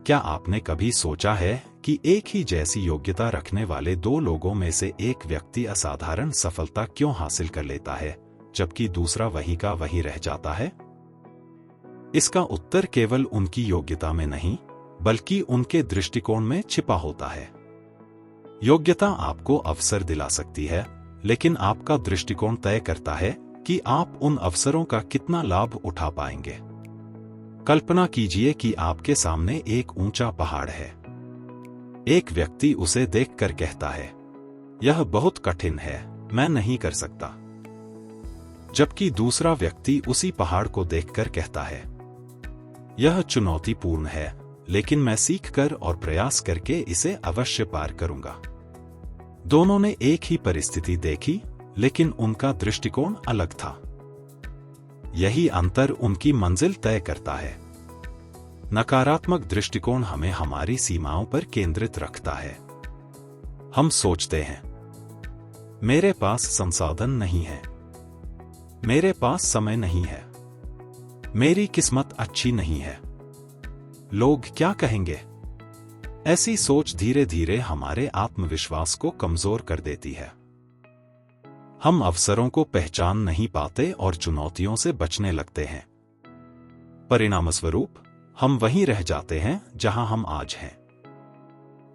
क्या आपने कभी सोचा है कि एक ही जैसी योग्यता रखने वाले दो लोगों में से एक व्यक्ति असाधारण सफलता क्यों हासिल कर लेता है, जबकि दूसरा वहीं का वहीं रह जाता है? इसका उत्तर केवल उनकी योग्यता में नहीं, बल्कि उनके दृष्टिकोण में छिपा होता है। योग्यता आपको अवसर दिला सकती है, लेकिन आपका दृष्टिकोण तय करता है कि आप उन अवसरों का कितना लाभ उठा पाएंगे। कल्पना कीजिए कि आपके सामने एक ऊंचा पहाड़ है। एक व्यक्ति उसे देखकर कहता है, यह बहुत कठिन है, मैं नहीं कर सकता। जबकि दूसरा व्यक्ति उसी पहाड़ को देखकर कहता है, यह चुनौतीपूर्ण है, लेकिन मैं सीखकर और प्रयास करके इसे अवश्य पार करूंगा। दोनों ने एक ही परिस्थिति देखी, लेकिन उनका दृष्टिकोण अलग था। यही अंतर उनकी मंजिल तय करता है। नकारात्मक दृष्टिकोण हमें हमारी सीमाओं पर केंद्रित रखता है। हम सोचते हैं, मेरे पास संसाधन नहीं है, मेरे पास समय नहीं है, मेरी किस्मत अच्छी नहीं है, लोग क्या कहेंगे? ऐसी सोच धीरे धीरे हमारे आत्मविश्वास को कमजोर कर देती है। हम अवसरों को पहचान नहीं पाते और चुनौतियों से बचने लगते हैं। परिणामस्वरूप हम वहीं रह जाते हैं जहां हम आज हैं।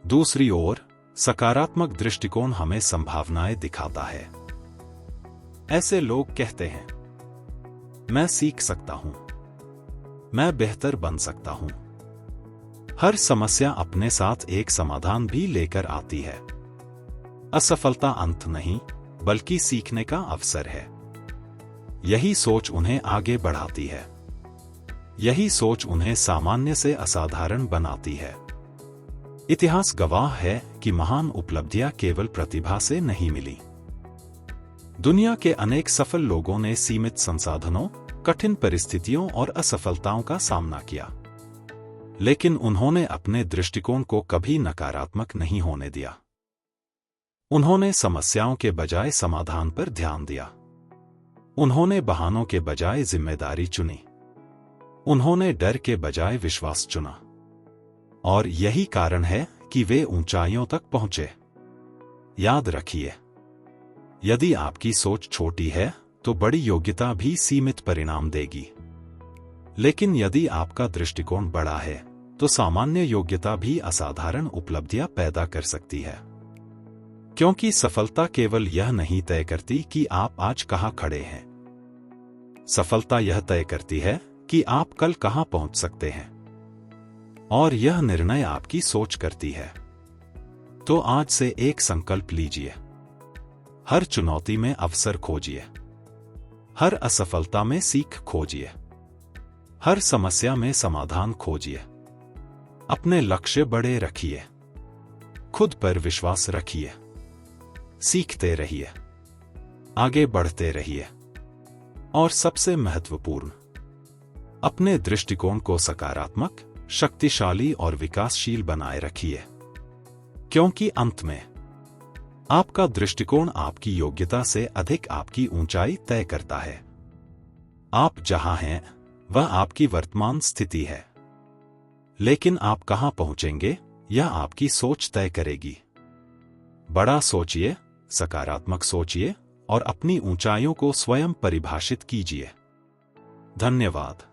दूसरी ओर, सकारात्मक दृष्टिकोण हमें संभावनाएं दिखाता है। ऐसे लोग कहते हैं, मैं सीख सकता हूं, मैं बेहतर बन सकता हूं। हर समस्या अपने साथ एक समाधान भी लेकर आती है। असफलता अंत नहीं, बल्कि सीखने का अवसर है। यही सोच उन्हें आगे बढ़ाती है। यही सोच उन्हें सामान्य से असाधारण बनाती है। इतिहास गवाह है कि महान उपलब्धियां केवल प्रतिभा से नहीं मिली। दुनिया के अनेक सफल लोगों ने सीमित संसाधनों, कठिन परिस्थितियों और असफलताओं का सामना किया, लेकिन उन्होंने अपने दृष्टिकोण को कभी नकारात्मक नहीं होने दिया। उन्होंने समस्याओं के बजाय समाधान पर ध्यान दिया। उन्होंने बहानों के बजाय जिम्मेदारी चुनी। उन्होंने डर के बजाय विश्वास चुना। और यही कारण है कि वे ऊंचाइयों तक पहुंचे। याद रखिए, यदि आपकी सोच छोटी है तो बड़ी योग्यता भी सीमित परिणाम देगी। लेकिन यदि आपका दृष्टिकोण बड़ा है तो सामान्य योग्यता भी असाधारण उपलब्धियां पैदा कर सकती है। क्योंकि सफलता केवल यह नहीं तय करती कि आप आज कहां खड़े हैं। सफलता यह तय करती है कि आप कल कहां पहुंच सकते हैं। और यह निर्णय आपकी सोच करती है। तो आज से एक संकल्प लीजिए। हर चुनौती में अवसर खोजिए। हर असफलता में सीख खोजिए। हर समस्या में समाधान खोजिए। अपने लक्ष्य बड़े रखिए। खुद पर विश्वास रखिए। सीखते रहिए। आगे बढ़ते रहिए। और सबसे महत्वपूर्ण, अपने दृष्टिकोण को सकारात्मक, शक्तिशाली और विकासशील बनाए रखिए। क्योंकि अंत में आपका दृष्टिकोण आपकी योग्यता से अधिक आपकी ऊंचाई तय करता है। आप जहां हैं वह आपकी वर्तमान स्थिति है, लेकिन आप कहां पहुंचेंगे यह आपकी सोच तय करेगी। बड़ा सोचिए, सकारात्मक सोचिए और अपनी ऊंचाइयों को स्वयं परिभाषित कीजिए। धन्यवाद।